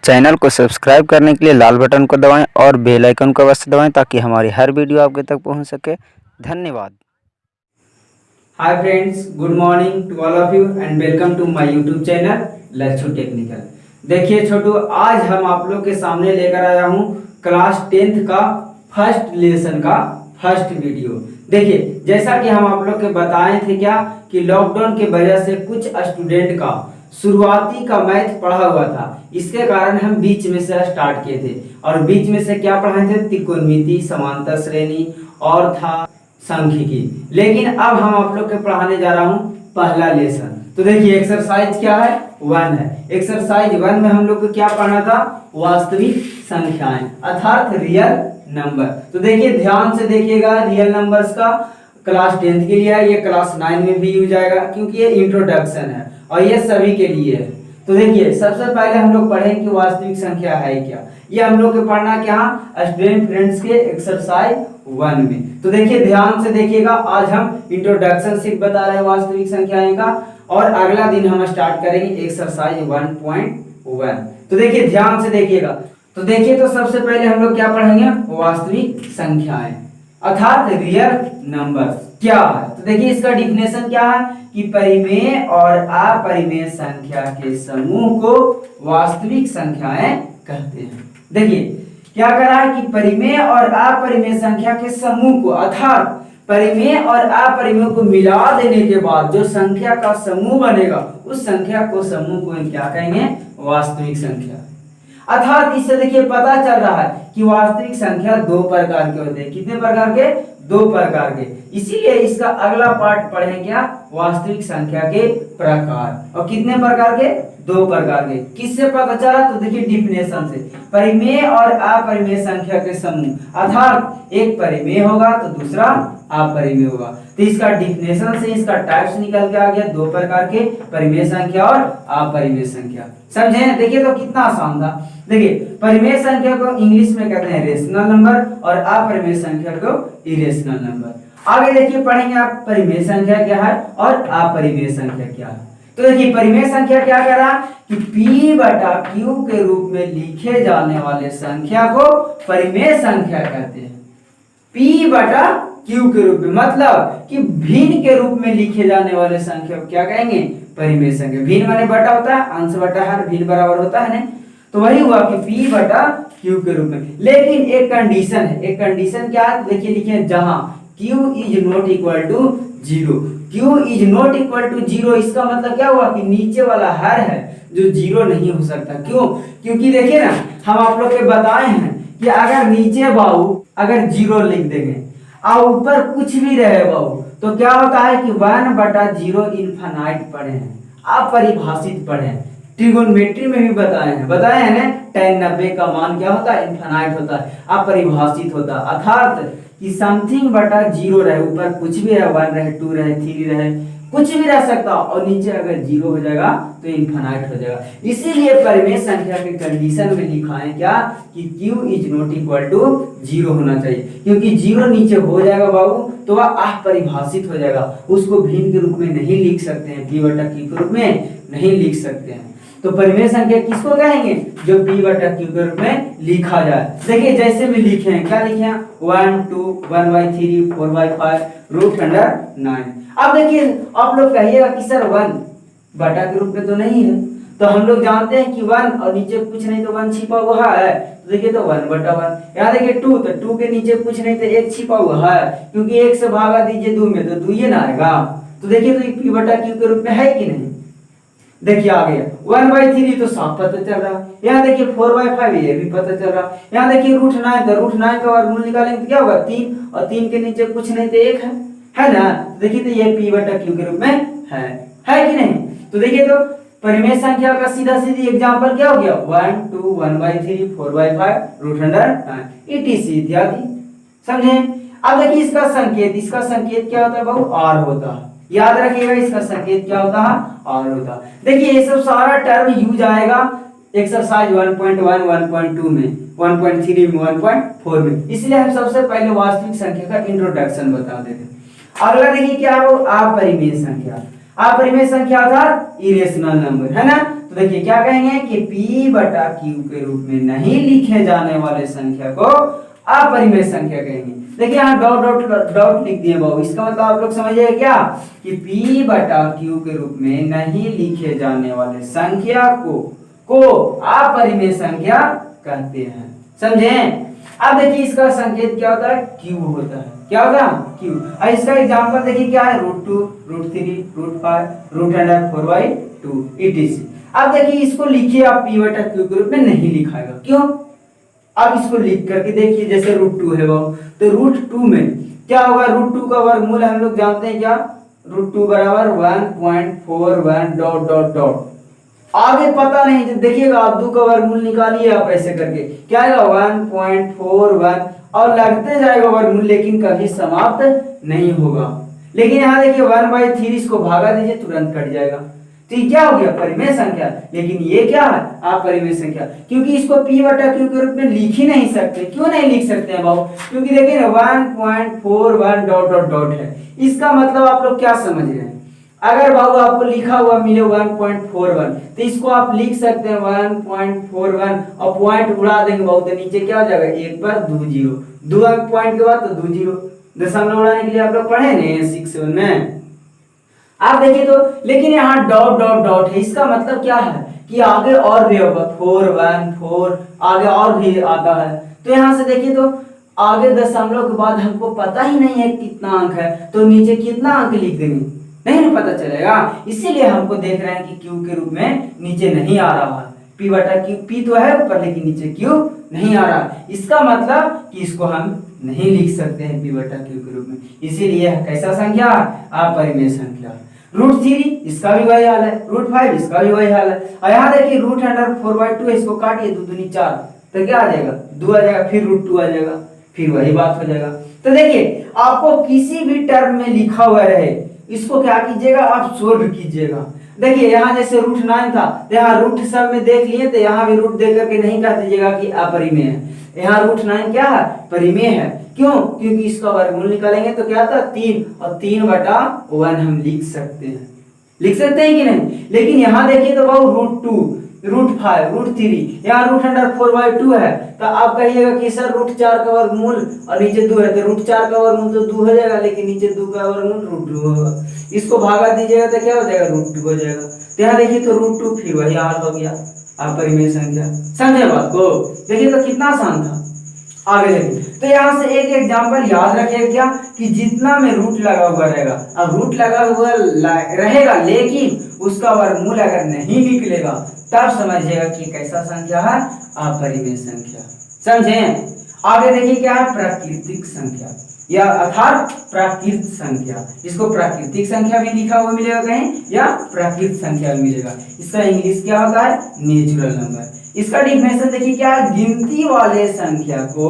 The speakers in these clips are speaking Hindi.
चैनल को सब्सक्राइब करने के लिए लाल बटन को दबाएं और बेल आइकन को अवश्य दबाएं ताकि हमारी हर वीडियो आपके तक पहुंच सके। धन्यवाद। Hi friends, good morning to all of you and welcome to my YouTube channel Lachhu technical. देखिए छोटू, आज हम आप लोग के सामने लेकर आया हूँ क्लास 10th का फर्स्ट लेसन का फर्स्ट वीडियो। देखिए, जैसा कि हम आप लोग के बताए थे क्या कि लॉकडाउन के वजह से कुछ स्टूडेंट का शुरुआती का मैथ पढ़ा हुआ था, इसके कारण हम बीच में से स्टार्ट किए थे। और बीच में से क्या पढ़ाए थे? त्रिकोणमिति, समांतर श्रेणी और था सांख्यिकी। लेकिन अब हम आप लोग के पढ़ाने जा रहा हूँ पहला लेसन। तो देखिए, एक्सरसाइज क्या है? 1 है। एक्सरसाइज 1 में हम लोग को क्या पढ़ना था? वास्तविक संख्याएं अर्थात रियल नंबर। तो देखिए, ध्यान से देखिएगा, रियल नंबर्स का क्लास 10th के लिए है, ये क्लास 9 में भी यूज आएगा क्योंकि ये इंट्रोडक्शन है और ये सभी के लिए है। तो देखिए, सबसे पहले हम लोग पढ़ें कि वास्तविक संख्या है क्या। ये हम लोग के पढ़ना क्या? स्टूडेंट फ्रेंड्स के एक्सरसाइज 1 में। तो देखिए, ध्यान से देखिएगा, आज हम इंट्रोडक्शन सिर्फ बता रहे हैं वास्तविक संख्याएं का, और अगला दिन हम स्टार्ट करेंगे एक्सरसाइज 1.1। तो देखिए, ध्यान से देखिएगा। तो देखिए, तो सबसे पहले हम लोग क्या पढ़ेंगे? वास्तविक संख्याएं अर्थात रियल नंबर क्या है। तो देखिए, इसका डिफिनेशन क्या है कि परिमेय और अपरिमेय संख्या के समूह को वास्तविक संख्याएं कहते हैं। देखिए, क्या कह रहा है कि परिमेय और अपरिमेय संख्या के समूह को अर्थात परिमेय और अपरिमेय को मिला देने के बाद जो संख्या का समूह बनेगा, उस संख्या को समूह को क्या कहेंगे? वास्तविक संख्या। अर्थात इससे देखिए पता चल रहा है कि वास्तविक संख्या 2 प्रकार के होते हैं। कितने प्रकार के? 2 प्रकार के। इसीलिए इसका अगला पार्ट पढ़ेंगे क्या? वास्तविक संख्या के प्रकार। और कितने प्रकार के? 2 प्रकार के। किससे पता चला? तो देखिए, डिफिनेशन से। परिमेय और अपरिमेय संख्या के समूह अर्थात एक परिमेय होगा तो दूसरा अपरिमेय होगा। तो इसका डिफिनेशन से इसका टाइप्स निकल के आ गया, 2 प्रकार के, परिमेय संख्या और अपरिमेय संख्या। समझे? देखिए, तो कितना आसान था। देखिए, परिमेय संख्या को इंग्लिश में कहते हैं रेशनल नंबर और अपरिमेय संख्या को इरेशनल नंबर। आगे देखिए, पढ़ेंगे आप परिमेय संख्या क्या है और अपरिमेय संख्या क्या है। तो देखिए, परिमेय संख्या क्या कह रहा है कि P बटा Q के रूप में लिखे जाने वाले संख्या को परिमेय संख्या कहते हैं। P बटा Q के रूप में मतलब कि भिन्न के रूप में लिखे जाने वाले संख्या को क्या कहेंगे? परिमेय संख्या। भिन्न माने बटा होता है, अंश बटा हर, भिन्न बराबर होता है ना। तो वही हुआ कि P बटा Q के रूप में। लेकिन एक कंडीशन है। एक कंडीशन क्या है? देखिए, लिखे जहां Q is not equal to 0। Q is not equal to 0 इसका मतलब क्या हुआ कि नीचे वाला हर है जो 0 नहीं हो सकता। क्यों? क्योंकि देखिए ना, हम आप लोग के बताए हैं कि अगर नीचे बाहु अगर 0 लिख देंगे और ऊपर कुछ भी रहे बाहु, तो क्या होता है कि 1 बटा 0 इनफाइनाइट पढ़े हैं, अपरिभाषित पढ़े हैं। ट्रिगोनोमेट्री में भी बताए हैं ना, tan 90 का मान क्या होता है? इनफाइनाइट होता है, अपरिभाषित होता है। अर्थात कि समथिंग बटा 0 रहे, ऊपर कुछ भी रहे, 1 रहे, 2 रहे, 3 रहे, कुछ भी रह सकता, और नीचे अगर 0 हो जाएगा तो इनफाइनाइट हो जाएगा। इसीलिए परिमेय संख्या के कंडीशन में लिखा है क्या कि Q is not equal to 0 होना चाहिए। क्योंकि 0 नीचे हो जाएगा बाबू तो वह अपरिभाषित हो जाएगा, उसको भिन्न के रूप में नहीं लिख सकते हैं, P बटा Q के रूप में नहीं लिख सकते हैं। तो परिमेय संख्या किसको कहेंगे? जो P बटा Q के रूप में लिखा जाए। देखिए, जैसे भी लिखे हैं, क्या लिखे हैं? 1, 2, 1/3, 4/5, रूट अंडर 9। अब देखिए, आप लोग कहिएगा कि सर 1 बटा के रूप में तो नहीं है। तो हम लोग जानते हैं कि 1 और नीचे कुछ नहीं तो 1 छिपा हुआ है। तो देखिए, तो 1 बटा 1। यहाँ देखिए 2, तो 2 के नीचे कुछ नहीं तो 1 छिपा हुआ है, क्योंकि 1 से भागा दीजिए 2 में तो 2 ही ना आएगा। तो देखिए, तो P बटा Q के रूप में है कि नहीं? देखिए, आ गया 1/3 तो साफ पता चल रहा। यहाँ देखिए 4/5, ये भी पता चल रहा। यहाँ देखिए रूट 9, तो रूट 9 का वर्गमूल निकालेंगे तो क्या होगा? 3, और 3 के नीचे कुछ नहीं तो 1 है ना। तो देखिए, तो ये P बटा Q के रूप में है कि नहीं? तो देखिए, तो परिमेय संख्या का सीधा सीधी एग्जांपल क्या हो गया? 1, 2, 1/3, 4/5, रूट अंडर 9, etc इत्यादि। समझे? अब देखिए, इसका संकेत क्या होता है बाबू? R होता है। याद रखिएगा, इसका संकेत क्या होता है? R होता है। देखिए, ये सब सारा टर्म यूज आएगा एक्सरसाइज 1.1, 1.2 में, 1.3 में, 1.4 में। इसलिए हम सबसे पहले वास्तविक संख्या का इंट्रोडक्शन बता देते हैं। अगला देखिए क्या हो? अपरिमेय संख्या। अपरिमेय संख्या अर्थात इरेशनल नंबर, है ना। तो देखिए क्या कहेंगे कि p बटा q के रूप में नहीं लिखे जाने वाले संख्या को अपरिमेय संख्या कहेंगे। देखिए यहाँ डॉट डॉट डॉट लिख दिए बाबू, इसका मतलब आप लोग समझिए क्या कि p बटा q के रूप में नहीं लिखे जाने वाले संख्या को अपरिमेय संख्या कहते हैं, समझे। अब देखिए इसका संकेत क्या होता है, q होता है। क्या होगा, q। और इसका एग्जांपल देखिए क्या है, √2, √3, √5, √4/2 etc। अब देखिए इसको लिखिए आप p बटा q के रूप में नहीं लिखाएगा, क्यों। अब इसको लिख करके देखिए, जैसे √2 है वो, तो √2 में क्या होगा, √2 का वर्गमूल हम लोग जानते हैं क्या, √2 बराबर 1.41 डॉट डॉट डॉट। आगे पता नहीं, जब देखिएगा आप 2 का वर्गमूल निकालिए आप ऐसे करके, क्या आएगा 1.41 और लगते जाएगा वर्गमूल, लेकिन कभी समाप्त नहीं होगा। लेकिन यहाँ देखिए 1/3 इसको भागा दीजिए, तुरंत कट जाएगा। तो ये क्या हो गया, परिमेय संख्या। लेकिन ये क्या है, अपरिमेय संख्या, क्योंकि इसको p बटा q के रूप में लिख ही नहीं सकते। क्यों नहीं लिख सकते हैं बाबू, क्योंकि देखिए 1.41 डॉट डॉट डॉट है। इसका मतलब आप लोग क्या समझ रहे हैं, अगर बाबू आपको लिखा हुआ मिले 1.41 तो इसको आप लिख सकते हैं 1.41 और पॉइंट उड़ा देंगे बाबू, तो नीचे क्या हो जाएगा, 1 पर 2 जीरो, 2 अंक पॉइंट के बाद तो 2 जीरो। दशमलव उड़ाने के लिए आप लोग पढ़े नहीं 6-7 में। आप देखिए तो, लेकिन यहाँ डॉट डॉट डॉट है, इसका मतलब क्या है कि आगे और भी होगा 414 आगे और भी आता है। तो यहाँ से देखिए तो आगे दशमलव के बाद हमको पता ही नहीं है कितना अंक है, तो नीचे कितना अंक लिख देंगे, नहीं पता चलेगा। इसीलिए हमको देख रहे हैं कि q के रूप में नीचे नहीं आ रहा है, p बटा q, p तो है ऊपर लेकिन नीचे q नहीं आ रहा। इसका मतलब कि इसको हम नहीं लिख सकते हैं p बटा q के रूप में, इसीलिए कैसा संख्या, अपरिमेय संख्या। √3 इसका भी वही हाल है, √5 इसका भी वही हाल है। और यहाँ देखिए √4/2 इसको काटिए, 2 दूनी 4, तो क्या आ जाएगा, 2 आ जाएगा, फिर √2 आ जाएगा, फिर वही बात हो जाएगा। तो देखिए आपको किसी भी टर्म में लिखा हुआ रहे, इसको क्या कीजिएगा, आप सोल्व कीजिएगा। देखिए यहाँ जैसे √9 था, तो यहाँ रूट सब में देख लिए, तो यहाँ भी रूट दे करके नहीं कह दीजिएगा कि अपरिमेय है। यहाँ √9 क्या है, परिमेय है। क्यों, क्योंकि इसका वर्गमूल निकालेंगे तो क्या था 3, और 3/1 हम लिख सकते हैं, लिख सकते हैं कि नहीं। लेकिन यहाँ देखिए तो बाबू √2, √5, √3, यहाँ √4/2 है, तो आप कहिएगा कि सर √4 का वर्गमूल और नीचे 2 है, तो √4 का वर्गमूल तो 2 हो जाएगा, लेकिन नीचे 2 का वर्गमूल √2 होगा। इसको भागा दीजिएगा तो क्या हो जाएगा, √2 हो जाएगा। तो यहाँ देखिए तो √2 फिर वही हाल हो गया, अपरिमेय संख्या। समझे बात को, देखिए तो कितना आसान था। आगे देखिए तो यहाँ से एक एग्जांपल याद रखिएगा क्या, कि जितना में रूट लगा हुआ रहेगा, अब रूट लगा हुआ रहेगा लेकिन उसका वर्गमूल अगर नहीं निकलेगा, तब समझिएगा कि कैसा संख्या है, अपरिमेय संख्या। समझे। आगे देखिए क्या है, प्राकृतिक संख्या या अर्थात प्राकृत संख्या। इसको प्राकृतिक संख्या भी लिखा हुआ मिलेगा कहीं, या प्राकृत संख्या भी मिलेगा। इसका इंग्लिश क्या होता है, नेचुरल नंबर। इसका डिफिनेशन देखिए क्या है, गिनती वाले संख्या को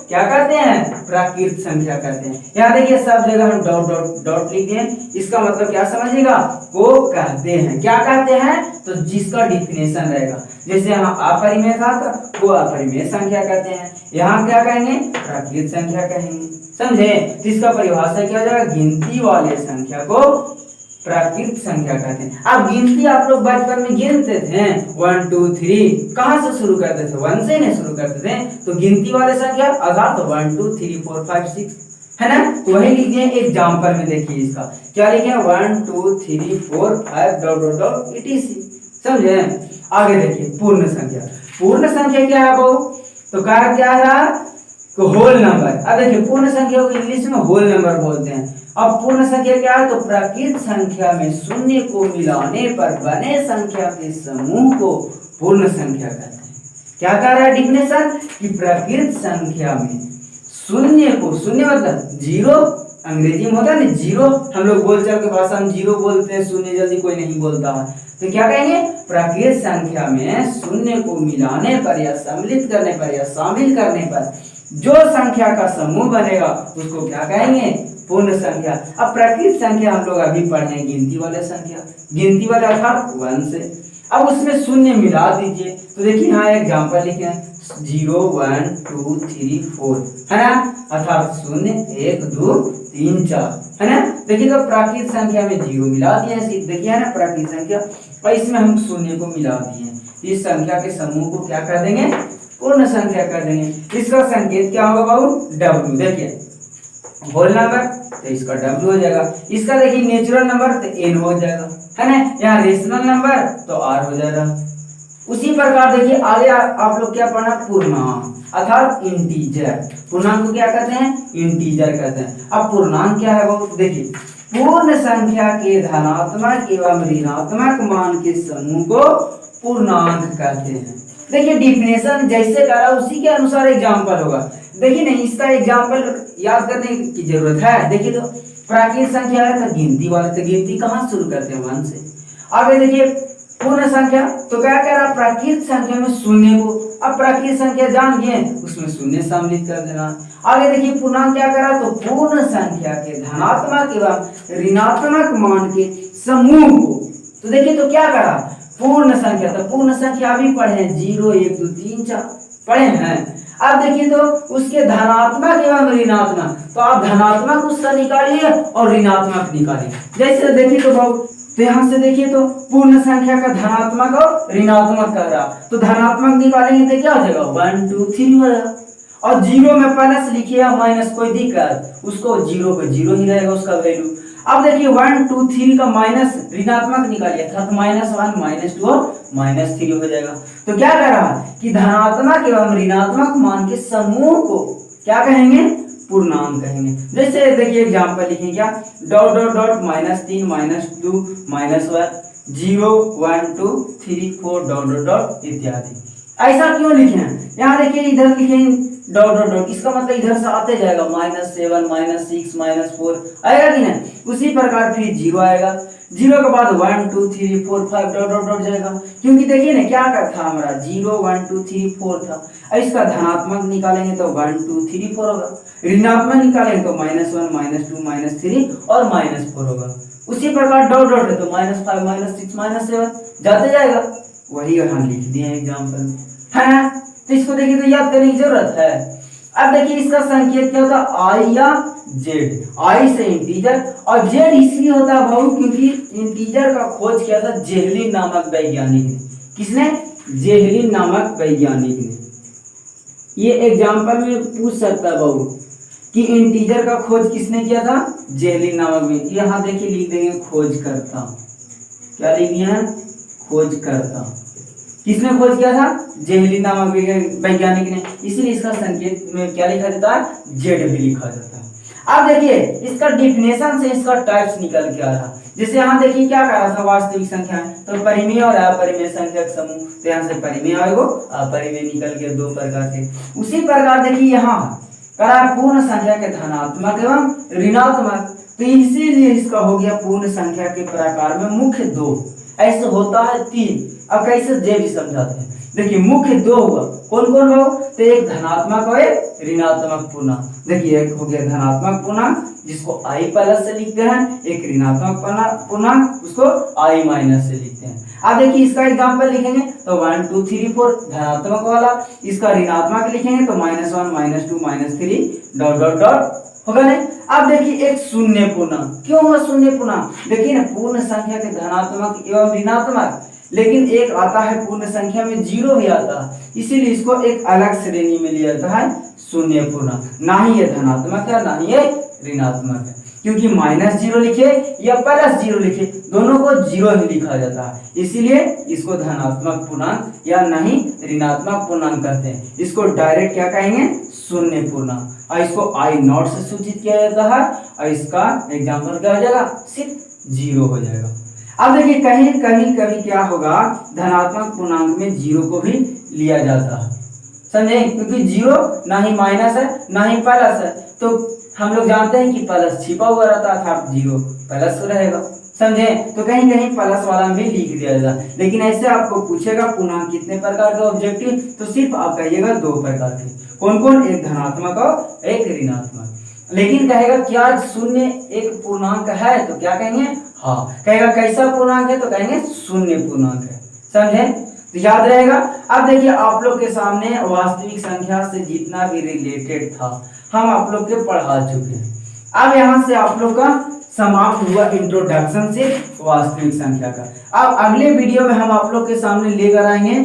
क्या कहते हैं, प्राकृत संख्या कहते हैं। यहाँ देखिए सब जगह हम डॉट डॉट डॉट लिख दें, इसका मतलब क्या समझिएगा, को कहते हैं। क्या कहते हैं, तो जिसका डिफिनेशन रहेगा, जैसे यहाँ अपरिमेय था तो वो अपरिमेय संख्या कहते हैं, यहाँ क्या कहेंगे, प्राकृत संख्या कहेंगे। समझे। तो इसका परिभाषा क्या हो जाएगा, गिनती वाले संख्या को प्राकृत संख्या कहते हैं। अब गिनती आप लोग बचपन में गिनते थे 1 2 3, कहाँ से शुरू करते थे, 1 से नहीं शुरू करते थे। तो गिनती वाले संख्या अर्थात 1 2 3 4 5 6 है ना, तो वही लिख दिए एग्जाम्पल में। देखिए इसका क्या लिखे, 1 2 3 4 5 डॉट डॉट डॉट etc। समझे। आगे देखिए पूर्ण संख्या। पूर्ण संख्या क्या है वो, तो क्या रहा, तो होल नंबर। अब देखिए पूर्ण संख्या को इंग्लिश में होल नंबर बोलते हैं। अब पूर्ण संख्या क्या है, तो प्राकृत संख्या में शून्य को मिलाने पर बने संख्या के समूह को पूर्ण संख्या कहते हैं। क्या कह रहा है डिफिनेशन, कि प्राकृत संख्या में शून्य को, शून्य मतलब जीरो, अंग्रेजी में होता है ना जीरो, हम लोग बोलचाल की भाषा में जीरो बोलते हैं, शून्य जल्दी कोई नहीं बोलता है। तो क्या कहेंगे, प्राकृत संख्या में शून्य को मिलाने पर या सम्मिलित करने पर या शामिल करने पर जो संख्या का समूह बनेगा उसको क्या कहेंगे, पूर्ण संख्या। अब प्राकृत संख्या हम लोग अभी पढ़े हैं गिनती वाले संख्या, गिनती वाले अर्थात 1 से। अब उसमें शून्य मिला दीजिए। तो देखिए यहाँ एग्जाम्पल लिखे हैं 0 1 2 3 4 है ना, अर्थात 0 1 2 3 4 है ना। देखिए तो प्राकृत संख्या में 0 मिला दिया है, देखिए है ना प्राकृत संख्या, और इसमें हम शून्य को मिला दिए हैं। इस संख्या के समूह को क्या कर देंगे, पूर्ण संख्या कर देंगे। इसका संकेत क्या होगा बाबू, W। देखिए होल नंबर तो इसका W हो जाएगा, इसका देखिए नेचुरल नंबर तो N हो जाएगा, है ना। यहाँ रेशनल नंबर तो R हो जाएगा। उसी प्रकार देखिए आगे आप लोग क्या पढ़ना, पूर्णांक अर्थात इंटीजर। पूर्णांक को क्या कहते हैं, इंटीजर कहते हैं। अब पूर्णांक क्या है वो देखिए, पूर्ण संख्या के धनात्मक एवं ऋणात्मक मान के समूह को पूर्णांक कहते हैं। देखिए डिफिनेशन जैसे करा उसी के अनुसार एग्जाम्पल होगा। देखिए नहीं, इसका एग्जाम्पल याद करने की जरूरत है। देखिए तो प्राकृत संख्या है तो गिनती वाले, तो गिनती कहाँ शुरू करते हैं, 1 से। आगे देखिए पूर्ण संख्या, तो क्या कह रहा, प्राकृत संख्या में शून्य को, अब प्राकृत संख्या जान गए उसमें शून्य सम्मिलित कर देना। आगे देखिए पूर्णांक क्या करा, तो पूर्ण संख्या के धनात्मक एवं ऋणात्मक मान के समूह को। तो देखिए तो क्या करा, पूर्ण संख्या, तो पूर्ण संख्या भी पढ़े हैं 0 1 2 3 4 पढ़े हैं। अब देखिए तो उसके धनात्मक एवं ऋणात्मक, तो आप धनात्मक उसका निकालिए और ऋणात्मक निकालिए। जैसे देखिए तो बहुत, तो यहाँ से देखिए तो पूर्ण संख्या का धनात्मक और ऋणात्मक कर रहा, तो धनात्मक निकालेंगे तो क्या हो जाएगा 1 2 3 हो जाएगा। और 0 में प्लस लिखिए या माइनस, कोई दिक्कत, उसको 0 को 0 ही रहेगा उसका वैल्यू। अब देखिए 1 2 3 का माइनस ऋणात्मक निकालिए, अर्थात -1 -2 और -3 हो जाएगा। तो क्या कह रहा कि धनात्मक एवं ऋणात्मक मान के समूह को क्या कहेंगे, पूर्णांक कहेंगे। जैसे देखिए एग्जांपल लिखें क्या, dot dot dot -3 -2 -1 0 1 2 3 4 dot dot dot इत्यादि। ऐसा क्यों लिखे हैं, यहाँ देखिए इधर लिखें डॉट डॉट डॉट, इसका मतलब इधर से आते जाएगा -7 -6 -4 आएगा कि नहीं। उसी प्रकार फिर 0 आएगा, 0 के बाद 1 2 3 4 5 डॉट डॉट डॉट जाएगा, क्योंकि देखिए ना क्या था हमारा 0 1 2 3 4 था। इसका धनात्मक निकालेंगे तो 1 2 3 4 होगा, ऋणात्मक निकालेंगे तो -1 -2 -3 और -4 होगा। उसी प्रकार डॉट डॉट है तो -5 -6 -7 जाते जाएगा, वही यहाँ लिख दिए एग्जाम्पल में, है ना। तो इसको देखिए तो याद करने की जरूरत है। अब देखिए इसका संकेत क्या होता है, आई या जेड। आई से इंटीजर, और जेड इसलिए होता है भाऊ क्योंकि इंटीजर का खोज किया था जेहलिन नामक वैज्ञानिक ने। किसने, जेहलिन नामक वैज्ञानिक ने। ये एग्जाम्पल में पूछ सकता है भाऊ कि इंटीजर का खोज किसने किया था, जेहलिन नामक वैज्ञानिक। यहाँ देखिए लिख देंगे खोज करता, क्या लिख दिया है, खोज करता। किसने खोज किया था, जेहलिन नामक वैज्ञानिक ने, इसीलिए इसका संकेत में क्या लिखा जाता है, जेड भी लिखा जाता है। अब देखिए इसका डिफिनेशन से इसका टाइप्स निकल के आ रहा। जैसे यहाँ देखिए क्या कर रहा था, वास्तविक संख्या है तो परिमेय और अपरिमेय संख्या का समूह, तो यहाँ से परिमेय आएगा, अपरिमेय निकल के 2 प्रकार के। उसी प्रकार देखिए यहाँ करा पूर्ण संख्या के धनात्मक एवं ऋणात्मक, तो इसीलिए इसका हो गया पूर्ण संख्या के प्रकार में मुख्य 2, ऐसे होता है 3। अब कैसे जे भी समझाते हैं, देखिए मुख्य 2 हुआ, कौन कौन हो, तो एक धनात्मक और एक ऋणात्मक पूर्णांक। देखिए एक हो गया धनात्मक पूर्णांक जिसको i प्लस से लिखते हैं, एक ऋणात्मक पूर्णांक उसको i माइनस से लिखते हैं। अब देखिए इसका एग्जांपल लिखेंगे तो 1 2 3 4 धनात्मक वाला, इसका ऋणात्मक लिखेंगे तो -1 -2 -3 डॉट डॉट डॉट होगा नहीं। अब देखिए एक शून्य पूर्णांक, क्यों हुआ शून्य पूर्णांक, देखिए ना पूर्ण संख्या के धनात्मक एवं ऋणात्मक, लेकिन एक आता है पूर्ण संख्या में 0 भी आता है, इसीलिए इसको एक अलग श्रेणी में लिया जाता है शून्य पूर्णांक। ना ही ये धनात्मक है ना ही ये ऋणात्मक है, क्योंकि -0 लिखे या +0 लिखे दोनों को 0 ही लिखा जाता है, इसीलिए इसको धनात्मक पूर्णांक या नहीं ऋणात्मक पूर्णांक कहते हैं। इसको डायरेक्ट क्या कहेंगे, शून्य पूर्णांक, और इसको आई नॉट से सूचित किया जाता है, और इसका एग्जाम्पल क्या हो जाएगा, सिर्फ 0 हो जाएगा। अब देखिए कहीं कभी कभी क्या होगा, धनात्मक पूर्णांक में 0 को भी लिया जाता है, समझे, क्योंकि 0 ना ही माइनस है ना ही प्लस है, तो हम लोग जानते हैं कि प्लस छिपा हुआ रहता है, अर्थात 0 प्लस रहेगा, समझे। तो कहीं कहीं प्लस वाला भी लिख दिया जाता, लेकिन ऐसे आपको पूछेगा पूर्णांक कितने प्रकार का ऑब्जेक्टिव, तो सिर्फ आप कहिएगा 2 प्रकार के, कौन कौन, एक धनात्मक और एक ऋणात्मक। लेकिन कहेगा क्या शून्य एक पूर्णांक है, तो क्या कहेंगे, हाँ। कहेगा कैसा पूर्णांक है, तो कहेंगे शून्य पूर्णांक है, समझे? तो याद रहेगा। अब देखिए आप लोग के सामने वास्तविक संख्या से जितना भी रिलेटेड था हम आप लोग के पढ़ा चुके हैं। अब यहाँ से आप लोग का समाप्त हुआ इंट्रोडक्शन से वास्तविक संख्या का। अब अगले वीडियो में हम आप लोग के सामने लेकर आएंगे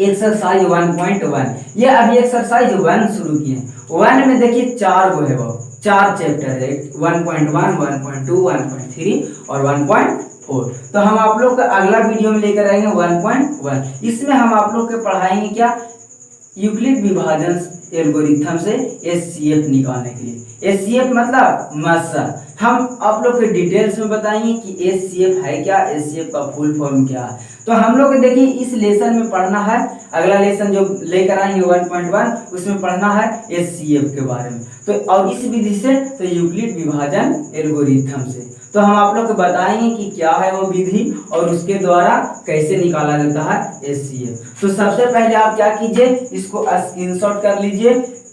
एक्सरसाइज 1.1। ये अभी एक्सरसाइज 1 शुरू किए। 1 में देखिए 4 गो है, वो 4 चैप्टर है, 1.1, 1.2, 1.3 और 1.4। तो हम आप लोग का अगला वीडियो में लेकर आएंगे 1.1। इसमें हम आप लोग के पढ़ाएंगे क्या, यूक्लिड विभाजन एल्गोरिथम से एचसीएफ निकालने के लिए। एचसीएफ मतलब मस्सा। हम आप लोग के डिटेल्स में बताएंगे कि एचसीएफ है क्या, एचसीएफ का फुल फॉर्म क्या है। तो हम लोग देखिए इस लेसन में पढ़ना है, अगला लेसन जो लेकर आएंगे 1.1 उसमें पढ़ना है एचसीएफ के बारे में। तो और इस विधि से तो यूक्लिड विभाजन एल्गोरिथम से तो हम आप लोग को बताएंगे कि क्या है वो विधि और उसके द्वारा कैसे निकाला जाता है एचसीएफ। तो सबसे पहले आप क्या कीजिए, इसको स्क्रीनशॉट कर लीजिए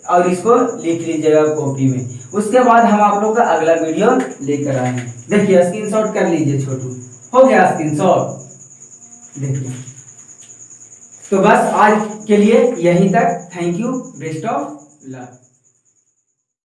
और इसको लिख लीजिएगा कॉपी में। उसके बाद हम आप लोग का अगला वीडियो लेकर आएंगे। देखिए स्क्रीनशॉट कर लीजिए छोटू, हो गया स्क्रीनशॉट। देखिए तो बस आज के लिए यहीं तक। Thank you, best of luck.